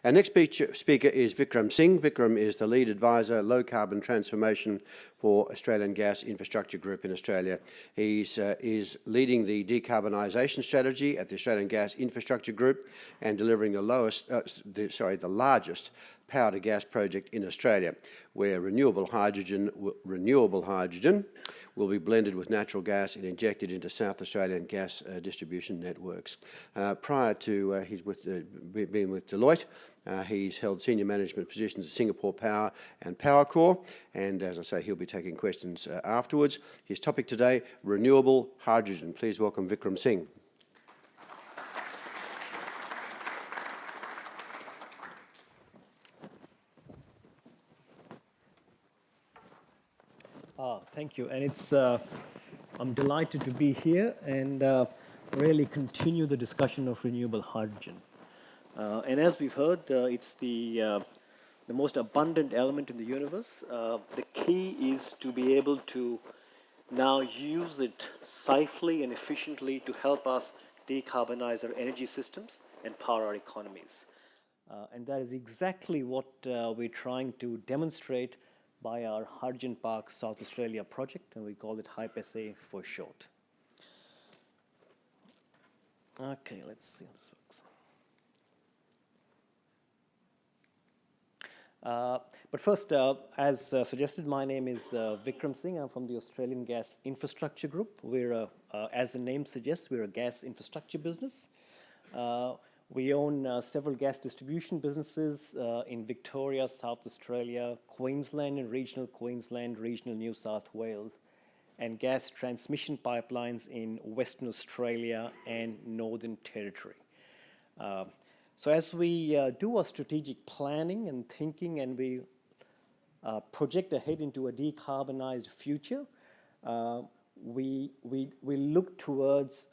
Our next speaker is Vikram Singh. Vikram is the lead advisor, low carbon transformation for Australian Gas Infrastructure Group in Australia. He is leading the decarbonisation strategy at the Australian Gas Infrastructure Group and delivering the largest power to gas project in Australia, where renewable hydrogen will be blended with natural gas and injected into South Australian gas distribution networks. Prior to being with Deloitte, he's held senior management positions at Singapore Power and Powercor, and as I say, he'll be taking questions afterwards. His topic today, renewable hydrogen. Please welcome Vikram Singh. Thank you, and I'm delighted to be here and really continue the discussion of renewable hydrogen. And as we've heard, it's the most abundant element in the universe. The key is to be able to now use it safely and efficiently to help us decarbonize our energy systems and power our economies. And that is exactly what we're trying to demonstrate by our Hydrogen Park South Australia project, and we call it HYPE-SA for short. Okay, let's see how this works. But first, as suggested, my name is Vikram Singh. I'm from the Australian Gas Infrastructure Group. We're, as the name suggests, we're a gas infrastructure business. We own several gas distribution businesses in Victoria, South Australia, Queensland and regional Queensland, regional New South Wales, and gas transmission pipelines in Western Australia and Northern Territory. So as we do our strategic planning and thinking, and we project ahead into a decarbonised future, we look towards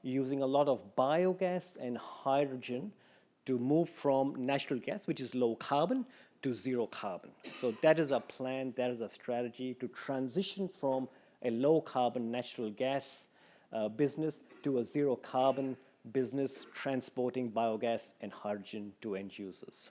using a lot of biogas and hydrogen to move from natural gas, which is low carbon, to zero carbon. So that is our plan, that is our strategy to transition from a low carbon natural gas business to a zero carbon business transporting biogas and hydrogen to end users.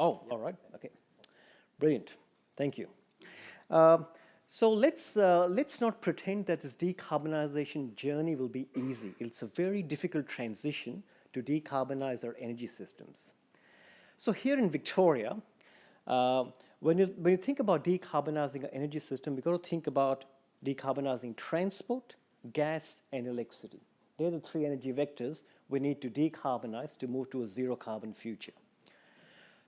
Oh, all right. Okay, brilliant. Thank you. So let's not pretend that this decarbonization journey will be easy. It's a very difficult transition to decarbonize our energy systems. So here in Victoria, when you think about decarbonizing our energy system, we've got to think about decarbonizing transport, gas, and electricity. They're the three energy vectors we need to decarbonize to move to a zero carbon future.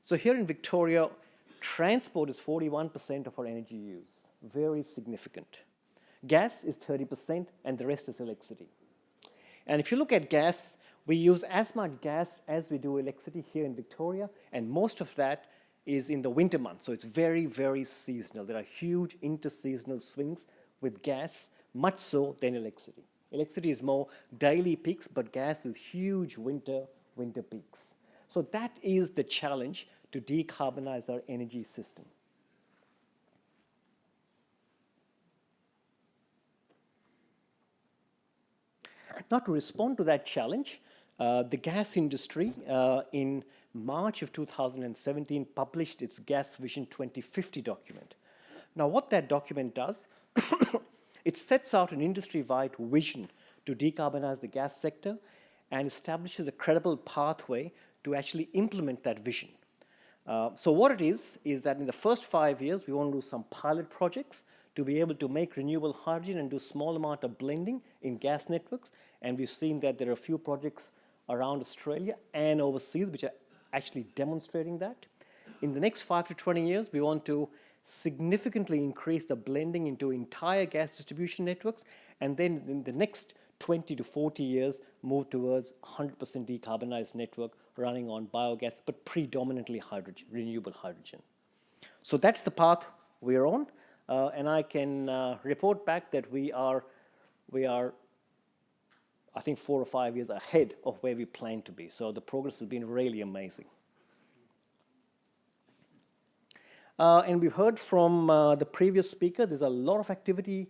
So here in Victoria, transport is 41% of our energy use, very significant. Gas is 30%, and the rest is electricity. And if you look at gas, we use as much gas as we do electricity here in Victoria, and most of that is in the winter months, so it's very, very seasonal. There are huge interseasonal swings with gas, much so than electricity. Electricity is more daily peaks, but gas is huge winter peaks. So that is the challenge to decarbonize our energy system. Now, to respond to that challenge, the gas industry in March of 2017 published its Gas Vision 2050 document. Now, what that document does, it sets out an industry-wide vision to decarbonize the gas sector and establishes a credible pathway to actually implement that vision. So what it is that in the first 5 years, we want to do some pilot projects to be able to make renewable hydrogen and do small amount of blending in gas networks. And we've seen that there are a few projects around Australia and overseas which are actually demonstrating that. In the next 5 to 20 years, we want to significantly increase the blending into entire gas distribution networks, and then in the next 20 to 40 years, move towards 100% decarbonized network running on biogas, but predominantly hydrogen, renewable hydrogen. So that's the path we're on, and I can report back that we are, I think, 4 or 5 years ahead of where we plan to be. So the progress has been really amazing. And we've heard from the previous speaker, there's a lot of activity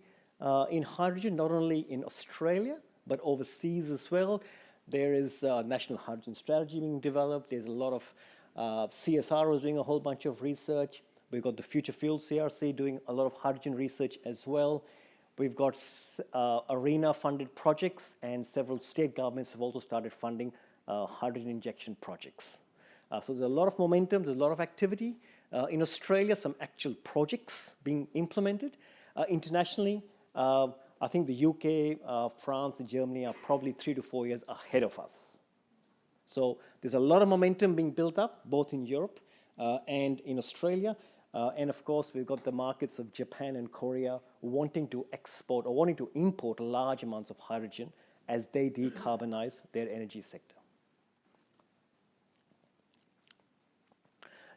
in hydrogen, not only in Australia, but overseas as well. There is a national hydrogen strategy being developed. There's a lot of CSROs doing a whole bunch of research. We've got the Future Fuel CRC doing a lot of hydrogen research as well. We've got ARENA-funded projects, and several state governments have also started funding hydrogen injection projects. So there's a lot of momentum, there's a lot of activity. In Australia, some actual projects being implemented. Internationally, I think the UK, France, and Germany are probably 3 to 4 years ahead of us. So there's a lot of momentum being built up, both in Europe and in Australia. And of course, we've got the markets of Japan and Korea wanting to export or wanting to import large amounts of hydrogen as they decarbonize their energy sector.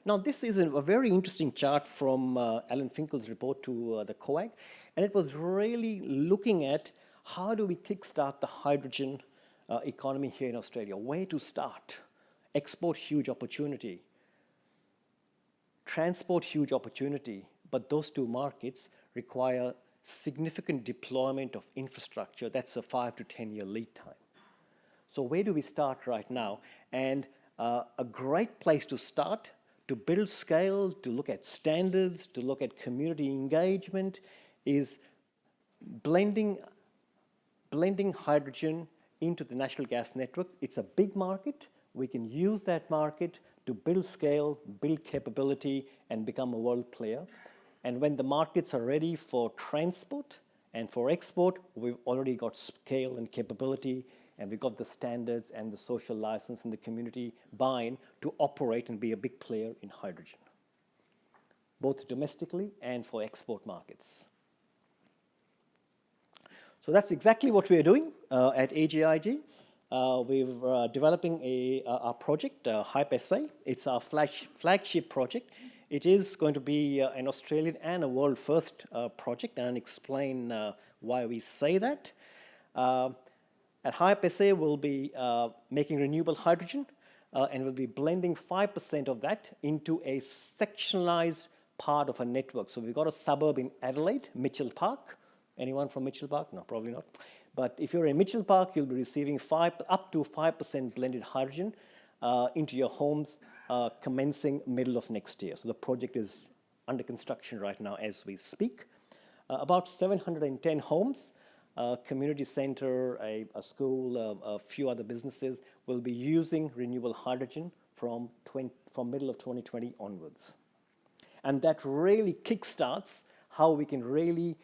Now, this is a very interesting chart from Alan Finkel's report to the COAG, and it was really looking at how do we kickstart the hydrogen economy here in Australia. Where to start? Export, huge opportunity. Transport, huge opportunity, but those two markets require significant deployment of infrastructure. That's a 5 to 10 year lead time. So where do we start right now? And a great place to start, to build scale, to look at standards, to look at community engagement, is blending hydrogen into the national gas networks. It's a big market. We can use that market to build scale, build capability, and become a world player. And when the markets are ready for transport and for export, we've already got scale and capability, and we've got the standards and the social license and the community buy-in to operate and be a big player in hydrogen, both domestically and for export markets. So that's exactly what we're doing at AGIG. We're developing our project, HypeSA. It's our flagship project. It is going to be an Australian and a world first project, and I'll explain why we say that. At HypeSA, we'll be making renewable hydrogen, and we'll be blending 5% of that into a sectionalized part of a network. So we've got a suburb in Adelaide, Mitchell Park. Anyone from Mitchell Park? No, probably not. But if you're in Mitchell Park, you'll be receiving up to 5% blended hydrogen into your homes commencing middle of next year. So the project is under construction right now as we speak. About 710 homes, community center, a school, a few other businesses will be using renewable hydrogen from middle of 2020 onwards. And that really kickstarts how we can really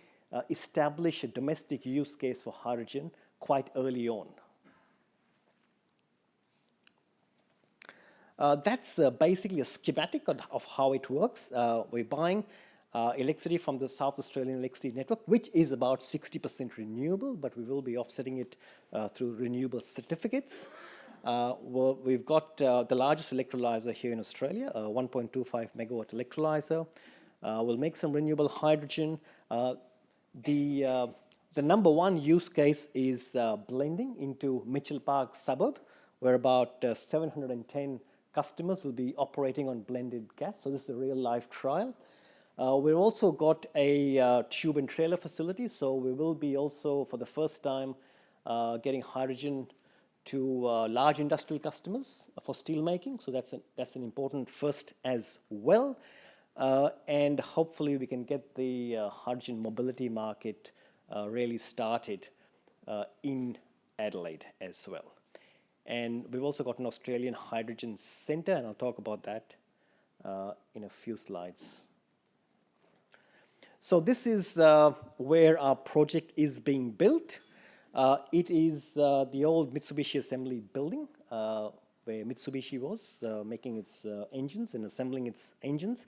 establish a domestic use case for hydrogen quite early on. That's basically a schematic of how it works. We're buying electricity from the South Australian electricity network, which is about 60% renewable, but we will be offsetting it through renewable certificates. We've got the largest electrolyzer here in Australia, a 1.25 megawatt electrolyzer. We'll make some renewable hydrogen. The number one use case is blending into Mitchell Park suburb, where about 710 customers will be operating on blended gas. So this is a real life trial. We've also got a tube and trailer facility. So we will be also, for the first time, getting hydrogen to large industrial customers for steel making. So that's an important first as well. And hopefully we can get the hydrogen mobility market really started in Adelaide as well. And we've also got an Australian Hydrogen Centre, and I'll talk about that in a few slides. So this is where our project is being built. It is the old Mitsubishi assembly building where Mitsubishi was making its engines and assembling its engines.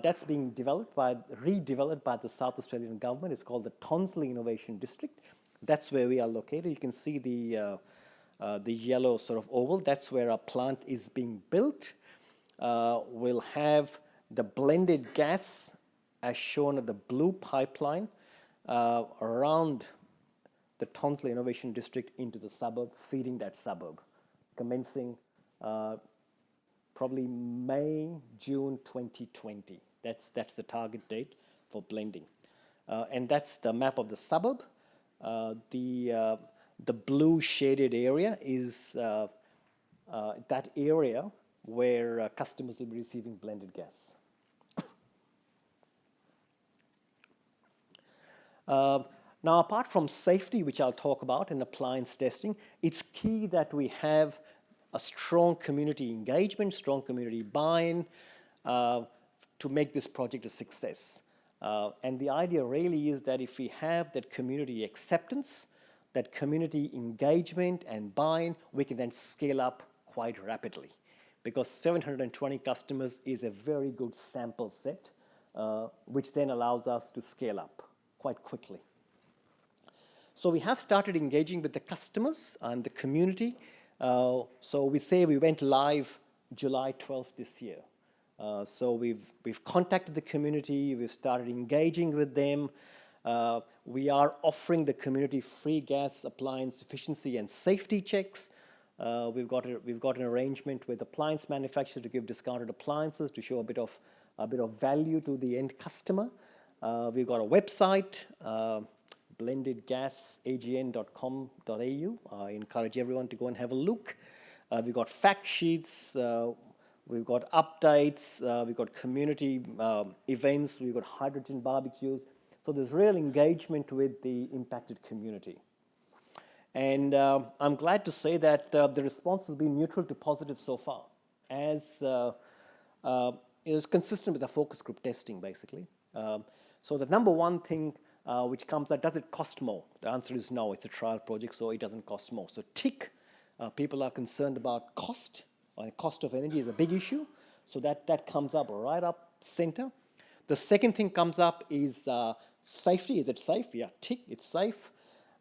That's being redeveloped by the South Australian government. It's called the Tonsley Innovation District. That's where we are located. You can see the yellow sort of oval. That's where our plant is being built. We'll have the blended gas as shown at the blue pipeline around the Tonsley Innovation District into the suburb, feeding that suburb, commencing probably May, June 2020. That's the target date for blending. And that's the map of the suburb. The blue shaded area is that area where customers will be receiving blended gas. Now, apart from safety, which I'll talk about, and appliance testing, it's key that we have a strong community engagement, strong community buy-in to make this project a success. And the idea really is that if we have that community acceptance, that community engagement and buy-in, we can then scale up quite rapidly. Because 720 customers is a very good sample set, which then allows us to scale up quite quickly. So we have started engaging with the customers and the community. So we say we went live July 12th this year. So we've contacted the community, we've started engaging with them. We are offering the community free gas appliance efficiency and safety checks. We've got an arrangement with appliance manufacturers to give discounted appliances to show a bit of value to the end customer. We've got a website, blendedgasagn.com.au. I encourage everyone to go and have a look. We've got fact sheets, we've got updates, we've got community events, we've got hydrogen barbecues. So there's real engagement with the impacted community. And I'm glad to say that the response has been neutral to positive so far, as it is consistent with the focus group testing, basically. So the number one thing which comes out, does it cost more? The answer is no, it's a trial project, so it doesn't cost more. So tick, people are concerned about cost, and cost of energy is a big issue, so that comes up right up center. The second thing comes up is safety. Is it safe? Yeah, tick, it's safe.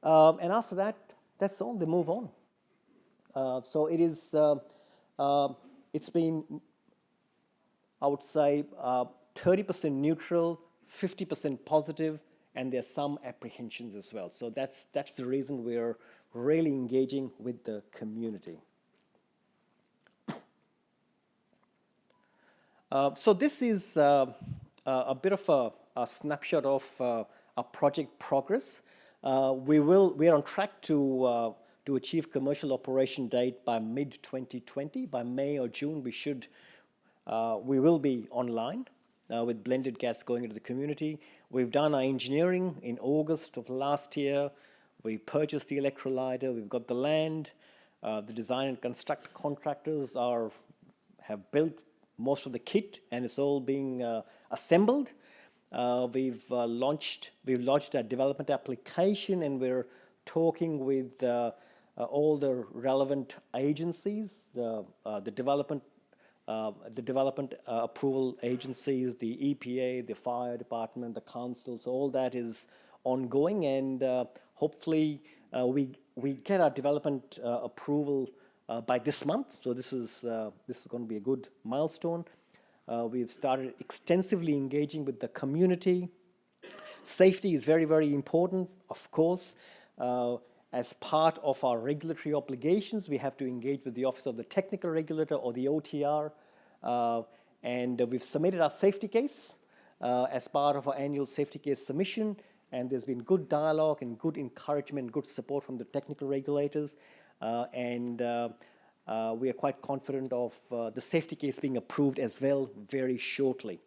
And after that, that's all, they move on. So it is, it's been, I would say, 30% neutral, 50% positive, and there's some apprehensions as well. So that's the reason we're really engaging with the community. So this is a bit of a snapshot of our project progress. We are on track to achieve commercial operation date by mid-2020. By May or June, we will be online with blended gas going into the community. We've done our engineering in August of last year. We purchased the electrolyzer. We've got the land. The design and construct contractors have built most of the kit, and it's all being assembled. We've launched our development application, and we're talking with all the relevant agencies, the development approval agencies, the EPA, the fire department, the councils. All that is ongoing, and hopefully we get our development approval by this month. So this is going to be a good milestone. We've started extensively engaging with the community. Safety is very, very important, of course. As part of our regulatory obligations, we have to engage with the Office of the Technical Regulator, or the OTR, and we've submitted our safety case as part of our annual safety case submission, and there's been good dialogue and good encouragement, good support from the technical regulators, and we are quite confident of the safety case being approved as well very shortly.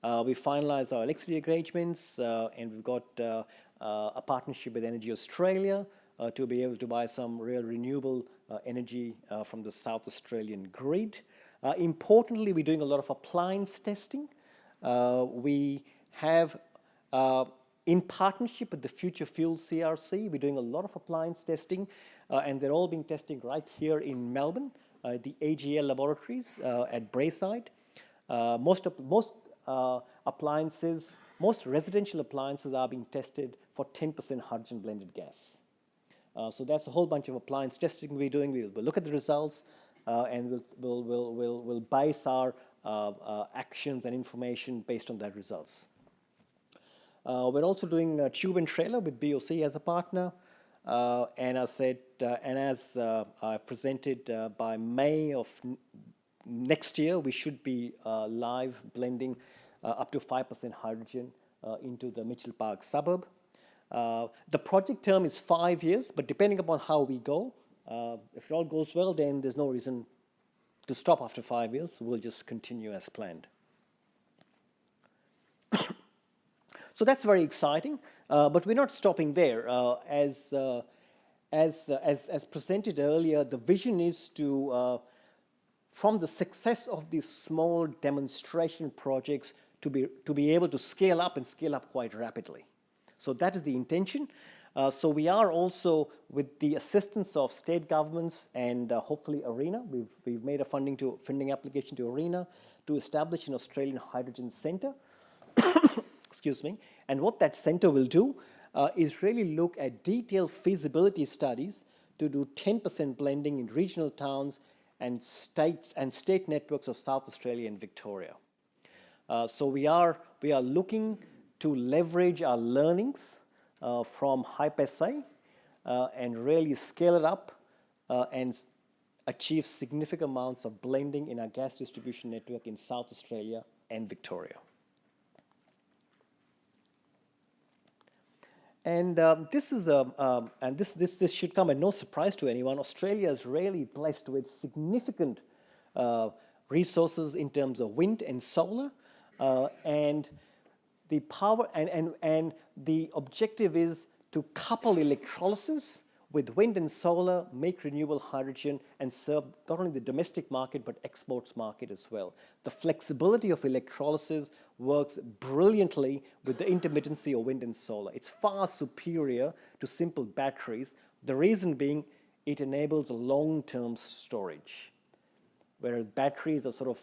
We finalized our electricity arrangements, and we've got a partnership with Energy Australia to be able to buy some real renewable energy from the South Australian grid. Importantly, we're doing a lot of appliance testing. We have, in partnership with the Future Fuel CRC, we're doing a lot of appliance testing, and they're all being tested right here in Melbourne, the AGL laboratories at Braeside. Most appliances, most residential appliances are being tested for 10% hydrogen blended gas. So that's a whole bunch of appliance testing we're doing. We'll look at the results, and we'll base our actions and information based on that results. We're also doing tube and trailer with BOC as a partner, and I said, and as I presented by May of next year, we should be live blending up to 5% hydrogen into the Mitchell Park suburb. The project term is 5 years, but depending upon how we go, if it all goes well, then there's no reason to stop after 5 years. We'll just continue as planned. So that's very exciting, but we're not stopping there. As presented earlier, the vision is to, from the success of these small demonstration projects, to be able to scale up and scale up quite rapidly. So that is the intention. So we are also, with the assistance of state governments and hopefully ARENA, we've made a funding application to ARENA to establish an Australian Hydrogen Centre. Excuse me. And what that centre will do is really look at detailed feasibility studies to do 10% blending in regional towns and state networks of South Australia and Victoria. So we are looking to leverage our learnings from HyperSA and really scale it up and achieve significant amounts of blending in our gas distribution network in South Australia and Victoria. And this should come as no surprise to anyone. Australia is really blessed with significant resources in terms of wind and solar, and the power and the objective is to couple electrolysis with wind and solar, make renewable hydrogen, and serve not only the domestic market but exports market as well. The flexibility of electrolysis works brilliantly with the intermittency of wind and solar. It's far superior to simple batteries. The reason being, it enables long-term storage, whereas batteries are sort of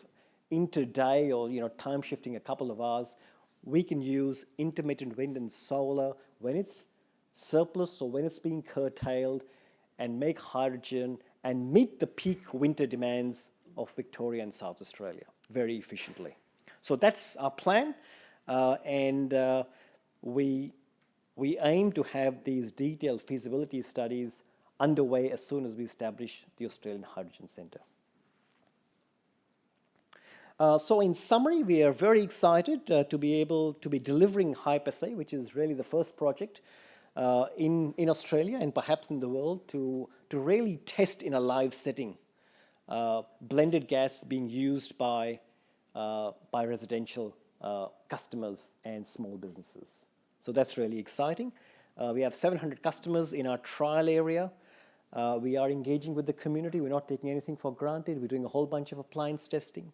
inter-day or time shifting a couple of hours. We can use intermittent wind and solar when it's surplus or when it's being curtailed, and make hydrogen and meet the peak winter demands of Victoria and South Australia very efficiently. So that's our plan, and we aim to have these detailed feasibility studies underway as soon as we establish the Australian Hydrogen Centre. So in summary, we are very excited to be able to be delivering HyperSA, which is really the first project in Australia and perhaps in the world to really test in a live setting blended gas being used by residential customers and small businesses. So that's really exciting. We have 700 customers in our trial area. We are engaging with the community. We're not taking anything for granted. We're doing a whole bunch of appliance testing.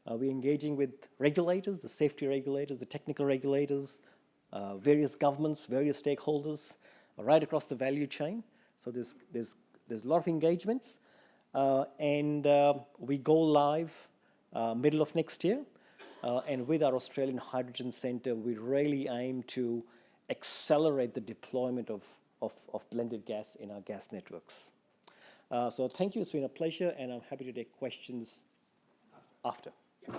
We're engaging with regulators, the safety regulators, the technical regulators, various governments, various stakeholders, right across the value chain. So there's a lot of engagements, and we go live middle of next year. And with our Australian Hydrogen Centre, we really aim to accelerate the deployment of blended gas in our gas networks. So thank you. It's been a pleasure, and I'm happy to take questions after. Yeah.